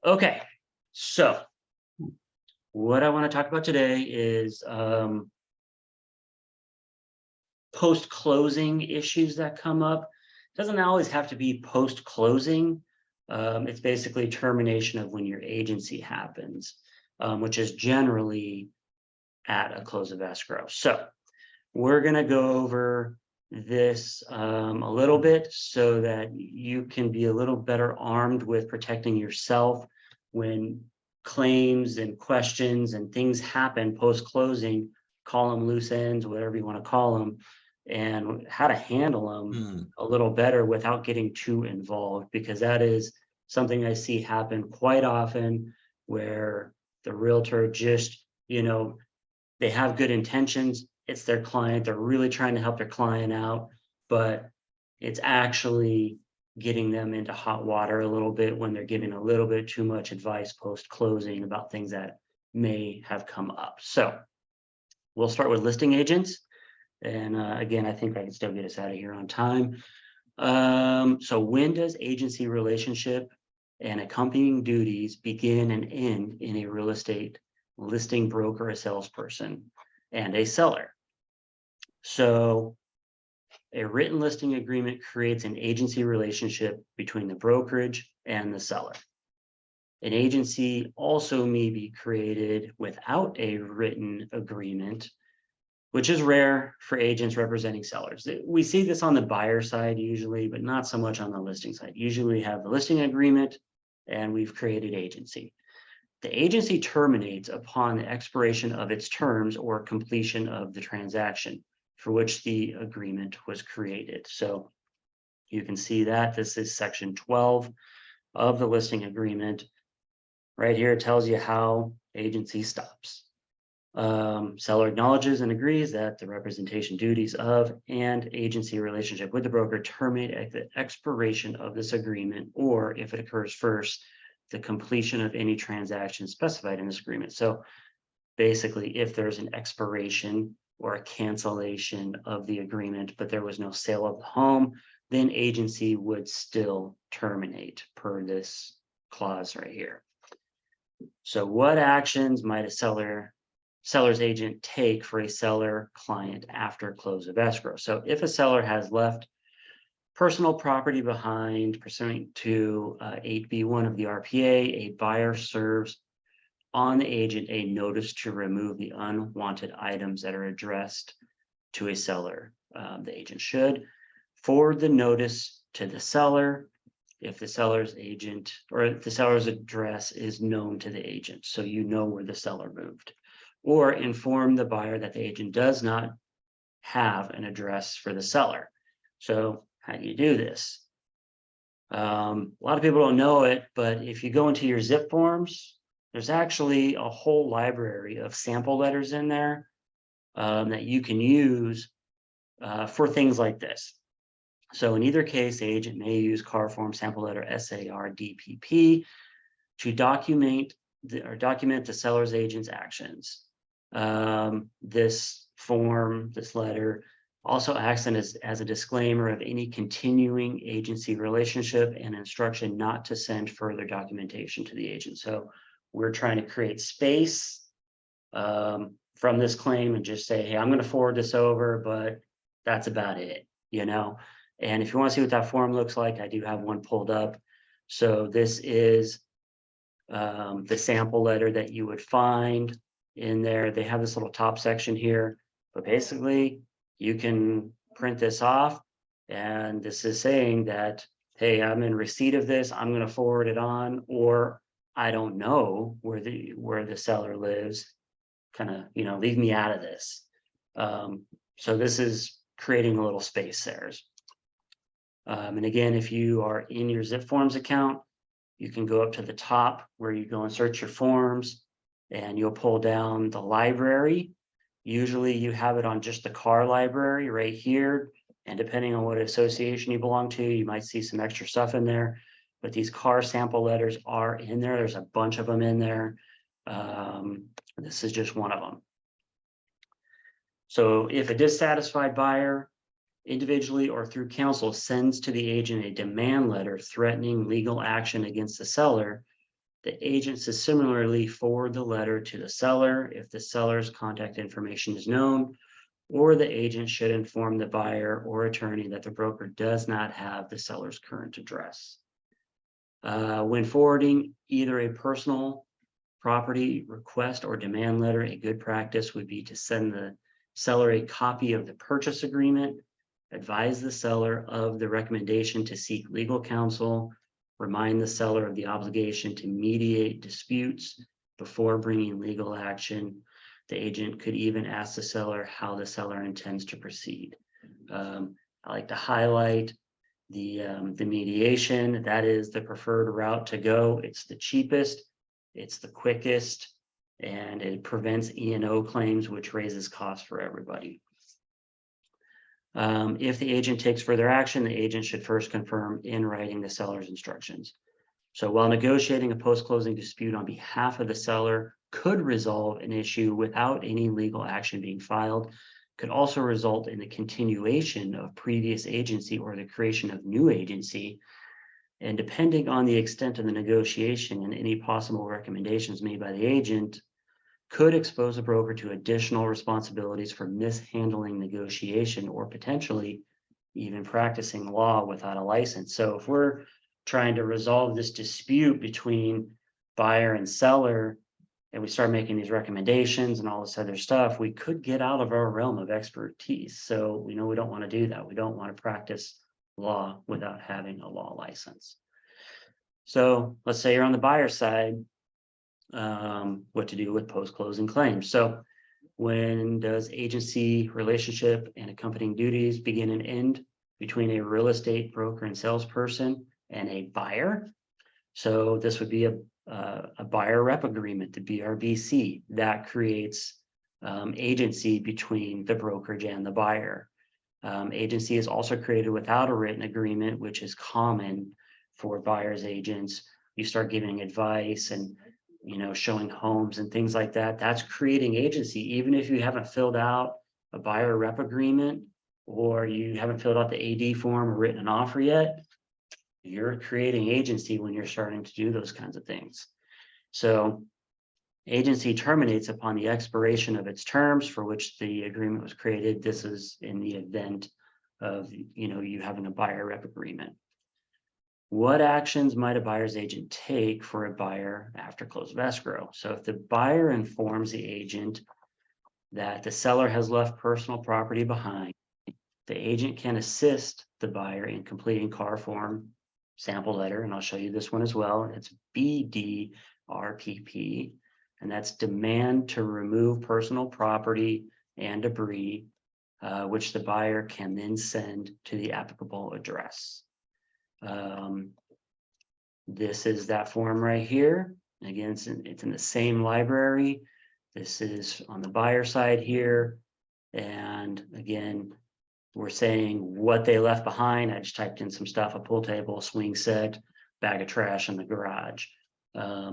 Okay, so what I want to talk about today is post-closing issues that come up. Doesn't always have to be post-closing. It's basically termination of when your agency happens, which is generally at a close of escrow. So we're going to go over this a little bit so that you can be a little better armed with protecting yourself when claims and questions and things happen post-closing. Call them loose ends, whatever you want to call them, and how to handle them a little better without getting too involved, because that is something I see happen quite often, where the realtor just, they have good intentions. It's their client. They're really trying to help their client out, but it's actually getting them into hot water a little bit when they're giving a little bit too much advice post-closing about things that may have come up. So we'll start with listing agents. And again, I think I can still get us out of here on time. So when does agency relationship and accompanying duties begin and end in a real estate listing broker, a salesperson, and a seller? So a written listing agreement creates an agency relationship between the brokerage and the seller. An agency also may be created without a written agreement, which is rare for agents representing sellers. We see this on the buyer side usually, but not so much on the listing side. Usually we have the listing agreement and we've created agency. The agency terminates upon the expiration of its terms or completion of the transaction for which the agreement was created. So you can see that this is section 12 of the listing agreement. Right here, it tells you how agency stops. Seller acknowledges and agrees that the representation duties of and agency relationship with the broker terminate at the expiration of this agreement, or if it occurs first, the completion of any transaction specified in this agreement. So basically, if there's an expiration or a cancellation of the agreement, but there was no sale of the home, then agency would still terminate per this clause right here. So what actions might a seller's agent take for a seller client after close of escrow? So if a seller has left personal property behind pursuant to 8B1 of the RPA, a buyer serves on the agent a notice to remove the unwanted items that are addressed to a seller. The agent should forward the notice to the seller if the seller's agent or if the seller's address is known to the agent, so you know where the seller moved, or inform the buyer that the agent does not have an address for the seller. So how do you do this? A lot of people don't know it, but if you go into your zip forms, there's actually a whole library of sample letters in there that you can use for things like this. So in either case, the agent may use car form sample letter SARDPP to document the seller's agent's actions. This form, this letter, also acts as a disclaimer of any continuing agency relationship and instruction not to send further documentation to the agent. So we're trying to create space from this claim and just say, hey, I'm going to forward this over, but that's about it, And if you want to see what that form looks like, I do have one pulled up. So this is the sample letter that you would find in there. They have this little top section here, but basically you can print this off, and this is saying that, hey, I'm in receipt of this, I'm going to forward it on, or I don't know where the seller lives, kind of, leave me out of this. So this is creating a little space there. And again, if you are in your Zip Forms account, you can go up to the top where you go and search your forms, and you'll pull down the library. Usually you have it on just the car library right here. And depending on what association you belong to, you might see some extra stuff in there. But these car sample letters are in there. There's a bunch of them in there. This is just one of them. So if a dissatisfied buyer, individually or through counsel, sends to the agent a demand letter threatening legal action against the seller, The agent should similarly forward the letter to the seller if the seller's contact information is known, or the agent should inform the buyer or attorney that the broker does not have the seller's current address. When forwarding either a personal property request or demand letter, a good practice would be to send the seller a copy of the purchase agreement, advise the seller of the recommendation to seek legal counsel, remind the seller of the obligation to mediate disputes before bringing legal action. The agent could even ask the seller how the seller intends to proceed. I like to highlight the mediation. That is the preferred route to go. It's the cheapest, it's the quickest, and it prevents E&O claims, which raises costs for everybody. If the agent takes further action, the agent should first confirm in writing the seller's instructions. So while negotiating a post-closing dispute on behalf of the seller could resolve an issue without any legal action being filed, could also result in the continuation of previous agency or the creation of new agency. And depending on the extent of the negotiation and any possible recommendations made by the agent, could expose a broker to additional responsibilities for mishandling negotiation or potentially even practicing law without a license. So if we're trying to resolve this dispute between buyer and seller, and we start making these recommendations and all this other stuff, we could get out of our realm of expertise. So we don't want to do that. We don't want to practice law without having a law license. So let's say you're on the buyer side, what to do with post-closing claims. So when does agency relationship and accompanying duties begin and end between a real estate broker and salesperson and a buyer? So this would be a buyer rep agreement, the BRBC, that creates agency between the brokerage and the buyer. Agency is also created without a written agreement, which is common for buyer's agents. You start giving advice and showing homes and things like that. That's creating agency, even if you haven't filled out a buyer rep agreement or you haven't filled out the AD form or written an offer yet. You're creating agency when you're starting to do those kinds of things. So agency terminates upon the expiration of its terms for which the agreement was created. This is in the event of you having a buyer rep agreement. What actions might a buyer's agent take for a buyer after close of escrow? So if the buyer informs the agent that the seller has left personal property behind, the agent can assist the buyer in completing car form sample letter, and I'll show you this one as well. It's BDRPP, and that's demand to remove personal property and debris, which the buyer can then send to the applicable address. This is that form right here. Again, it's in the same library. This is on the buyer side here. And again, we're saying what they left behind. I just typed in some stuff, a pool table, swing set, bag of trash in the garage.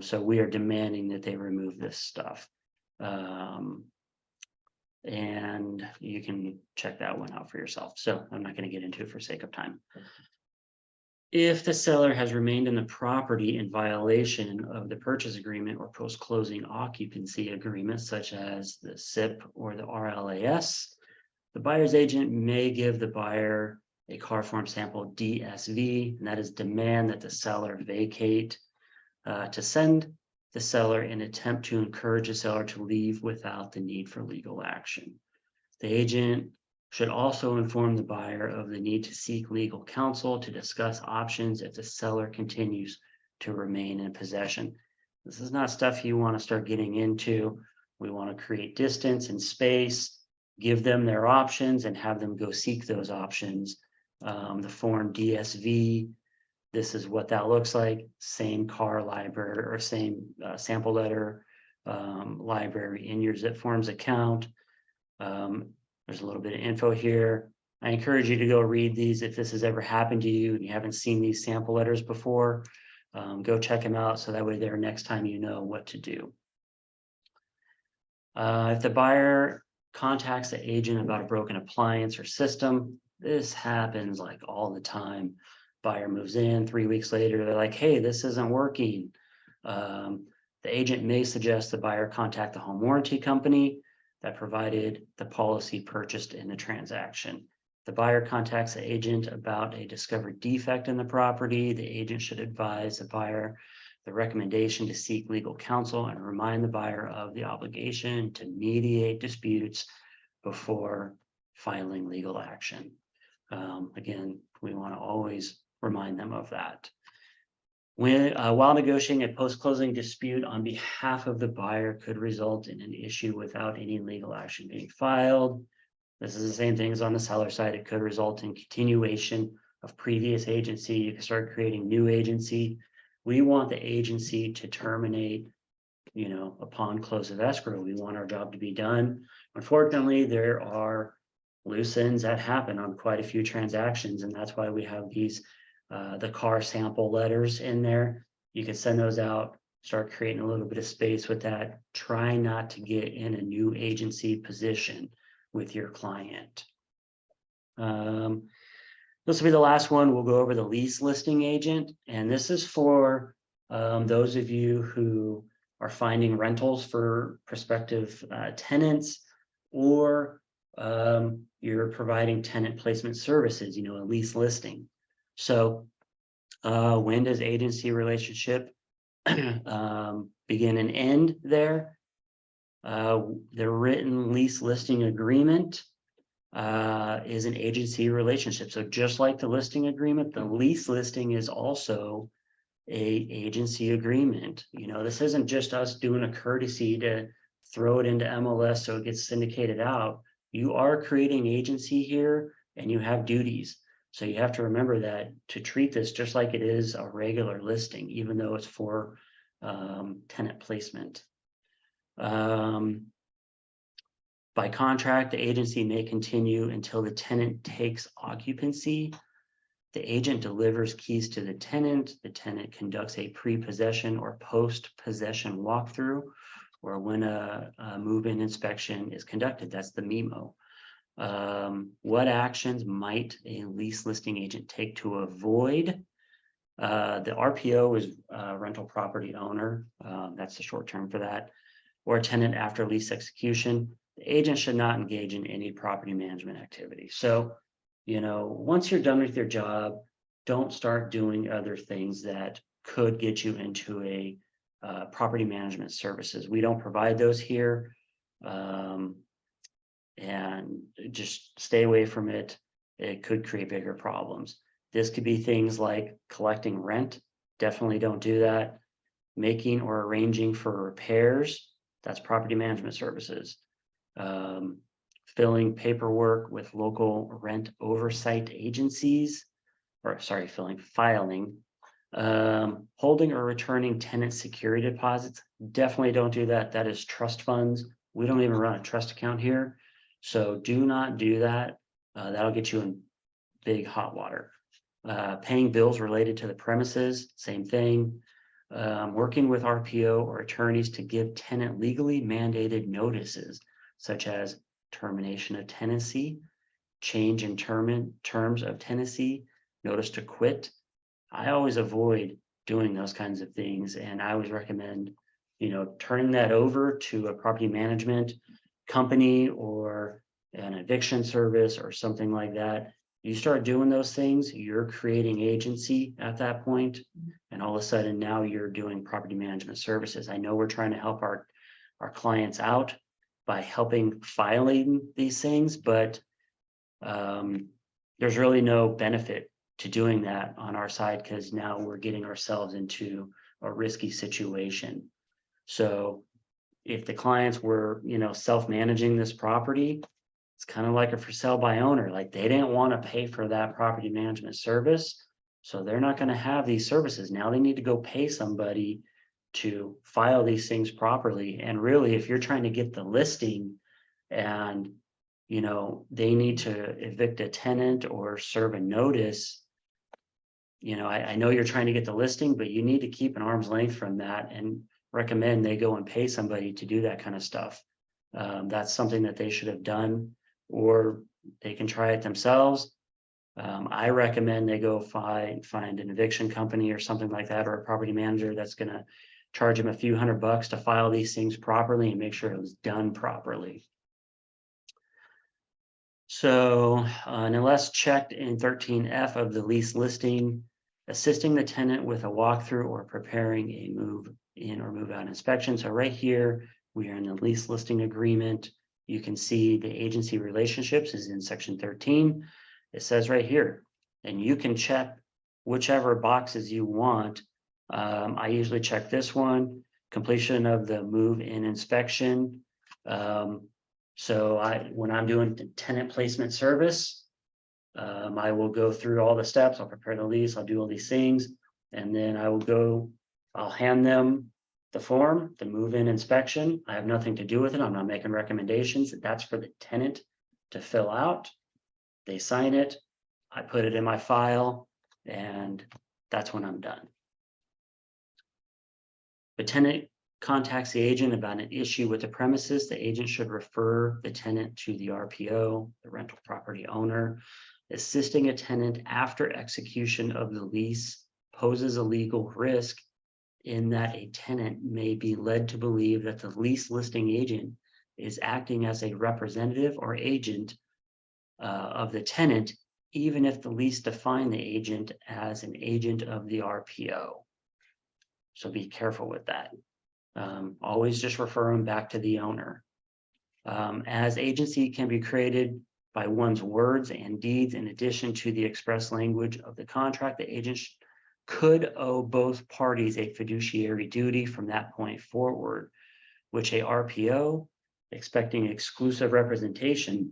So we are demanding that they remove this stuff. And you can check that one out for yourself. So I'm not going to get into it for sake of time. If the seller has remained in the property in violation of the purchase agreement or post-closing occupancy agreement, such as the SIP or the RLAS, the buyer's agent may give the buyer a car form sample DSV, and that is demand that the seller vacate, to send the seller in an attempt to encourage the seller to leave without the need for legal action. The agent should also inform the buyer of the need to seek legal counsel to discuss options if the seller continues to remain in possession. This is not stuff you want to start getting into. We want to create distance and space, give them their options and have them go seek those options. The form DSV, this is what that looks like. Same car library or same sample letter library in your Zip Forms account. There's a little bit of info here. I encourage you to go read these if this has ever happened to you and you haven't seen these sample letters before. Go check them out so that way there next time you know what to do. If the buyer contacts the agent about a broken appliance or system, this happens like all the time. Buyer moves in, 3 weeks later, they're like, hey, this isn't working. The agent may suggest the buyer contact the home warranty company that provided the policy purchased in the transaction. The buyer contacts the agent about a discovered defect in the property. The agent should advise the buyer the recommendation to seek legal counsel and remind the buyer of the obligation to mediate disputes before filing legal action. Again, we want to always remind them of that. While negotiating a post-closing dispute on behalf of the buyer could result in an issue without any legal action being filed. This is the same thing as on the seller side. It could result in continuation of previous agency. You can start creating new agency. We want the agency to terminate, upon close of escrow. We want our job to be done. Unfortunately, there are loose ends that happen on quite a few transactions, and that's why we have these the car sample letters in there. You can send those out, start creating a little bit of space with that. Try not to get in a new agency position with your client. This will be the last one. We'll go over the lease listing agent, and this is for those of you who are finding rentals for prospective tenants, or you're providing tenant placement services, a lease listing. So when does agency relationship begin and end there? The written lease listing agreement is an agency relationship. So just like the listing agreement, the lease listing is also a agency agreement. This isn't just us doing a courtesy to throw it into MLS so it gets syndicated out. You are creating agency here and you have duties. So you have to remember that to treat this just like it is a regular listing, even though it's for tenant placement. By contract, the agency may continue until the tenant takes occupancy. The agent delivers keys to the tenant. The tenant conducts a pre-possession or post-possession walkthrough, or when a move-in inspection is conducted. That's the MEMO. What actions might a lease listing agent take to avoid? The RPO is rental property owner. That's the short term for that. Or a tenant after lease execution. The agent should not engage in any property management activity. So, once you're done with your job, don't start doing other things that could get you into a property management services. We don't provide those here. And just stay away from it. It could create bigger problems. This could be things like collecting rent. Definitely don't do that. Making or arranging for repairs. That's property management services. Filling paperwork with local rent oversight agencies, filing. Holding or returning tenant security deposits. Definitely don't do that. That is trust funds. We don't even run a trust account here. So do not do that. That'll get you in big hot water. Paying bills related to the premises, same thing. Working with RPO or attorneys to give tenant legally mandated notices, such as termination of tenancy, change in terms of tenancy, notice to quit. I always avoid doing those kinds of things, and I always recommend, turning that over to a property management company or an eviction service or something like that. You start doing those things, you're creating agency at that point, and all of a sudden now you're doing property management services. I know we're trying to help our clients out by helping filing these things, but there's really no benefit to doing that on our side, because now we're getting ourselves into a risky situation. So if the clients were, self-managing this property, it's kind of like a for sale by owner. Like, they didn't want to pay for that property management service, so they're not going to have these services. Now they need to go pay somebody to file these things properly. And really, if you're trying to get the listing and, they need to evict a tenant or serve a notice, I know you're trying to get the listing, but you need to keep an arm's length from that and recommend they go and pay somebody to do that kind of stuff. That's something that they should have done, or they can try it themselves. I recommend they go find an eviction company or something like that, or a property manager that's going to charge them a few $100 to file these things properly and make sure it was done properly. So unless checked in 13F of the lease listing, assisting the tenant with a walkthrough or preparing a move in or move out inspection. So right here, we are in the lease listing agreement. You can see the agency relationships is in section 13. It says right here, and you can check whichever boxes you want. I usually check this one, completion of the move in inspection. So when I'm doing tenant placement service, I will go through all the steps. I'll prepare the lease, I'll do all these things, and then I'll hand them the form, the move-in inspection. I have nothing to do with it. I'm not making recommendations. That's for the tenant to fill out. They sign it. I put it in my file, and that's when I'm done. The tenant contacts the agent about an issue with the premises. The agent should refer the tenant to the RPO, the rental property owner. Assisting a tenant after execution of the lease poses a legal risk in that a tenant may be led to believe that the lease listing agent is acting as a representative or agent of the tenant, even if the lease defined the agent as an agent of the RPO. So be careful with that. Always just refer them back to the owner. As agency can be created by one's words and deeds in addition to the express language of the contract, the agent could owe both parties a fiduciary duty from that point forward, which a RPO expecting exclusive representation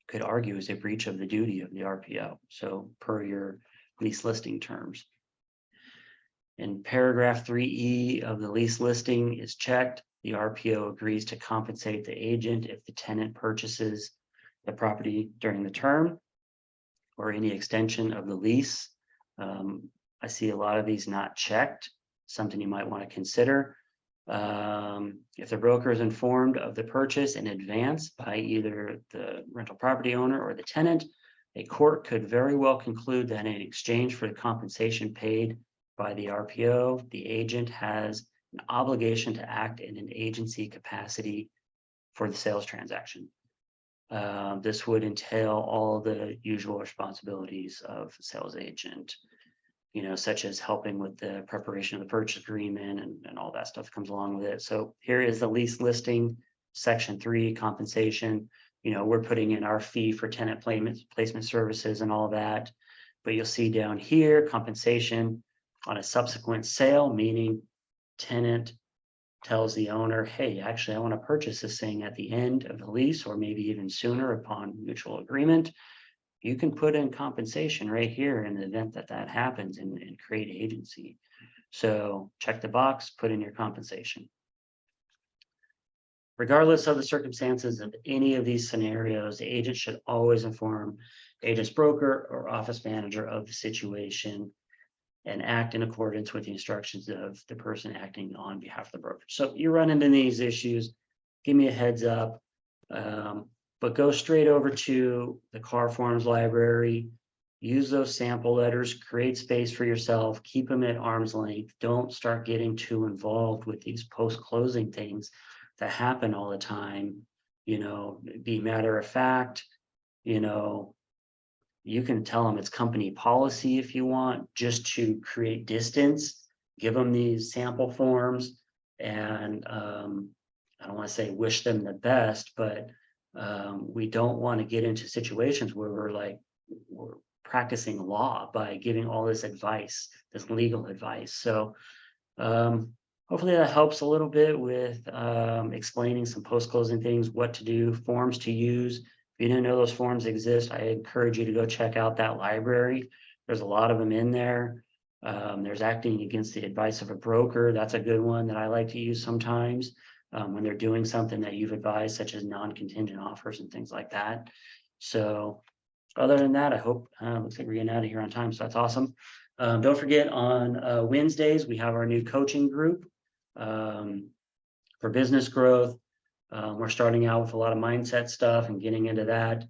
could argue is a breach of the duty of the RPO. So per your lease listing terms. In paragraph 3E of the lease listing is checked. The RPO agrees to compensate the agent if the tenant purchases the property during the term or any extension of the lease. I see a lot of these not checked, something you might want to consider. If the broker is informed of the purchase in advance by either the rental property owner or the tenant, a court could very well conclude that in exchange for the compensation paid by the RPO, the agent has an obligation to act in an agency capacity for the sales transaction. This would entail all the usual responsibilities of a sales agent, such as helping with the preparation of the purchase agreement and all that stuff comes along with it. So here is the lease listing, section 3, compensation. We're putting in our fee for tenant placement services and all that, but you'll see down here, compensation on a subsequent sale, meaning tenant tells the owner, hey, actually, I want to purchase this thing at the end of the lease or maybe even sooner upon mutual agreement. You can put in compensation right here in the event that that happens and create agency. So check the box, put in your compensation. Regardless of the circumstances of any of these scenarios, the agent should always inform agent's broker or office manager of the situation and act in accordance with the instructions of the person acting on behalf of the broker. So you run into these issues, give me a heads up, but go straight over to the car forms library, use those sample letters, create space for yourself, keep them at arm's length. Don't start getting too involved with these post-closing things that happen all the time. Be matter of fact, you can tell them it's company policy if you want, just to create distance, give them these sample forms, and I don't want to say wish them the best, but we don't want to get into situations where we're practicing law by giving all this advice, this legal advice. So hopefully that helps a little bit with explaining some post-closing things, what to do, forms to use. If you didn't know those forms exist, I encourage you to go check out that library. There's a lot of them in there. There's acting against the advice of a broker. That's a good one that I like to use sometimes when they're doing something that you've advised, such as non-contingent offers and things like that. So other than that, I hope, looks like we're getting out of here on time, so that's awesome. Don't forget on Wednesdays, we have our new coaching group for business growth. We're starting out with a lot of mindset stuff and getting into that.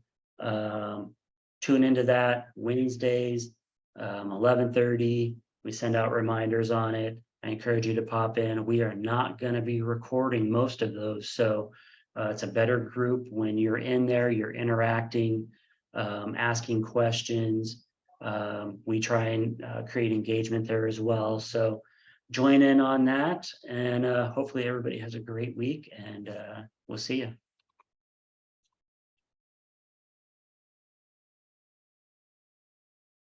Tune into that Wednesdays, 11:30. We send out reminders on it. I encourage you to pop in. We are not going to be recording most of those, so it's a better group when you're in there, you're interacting, asking questions. We try and create engagement there as well. So join in on that, and hopefully everybody has a great week, and we'll see you.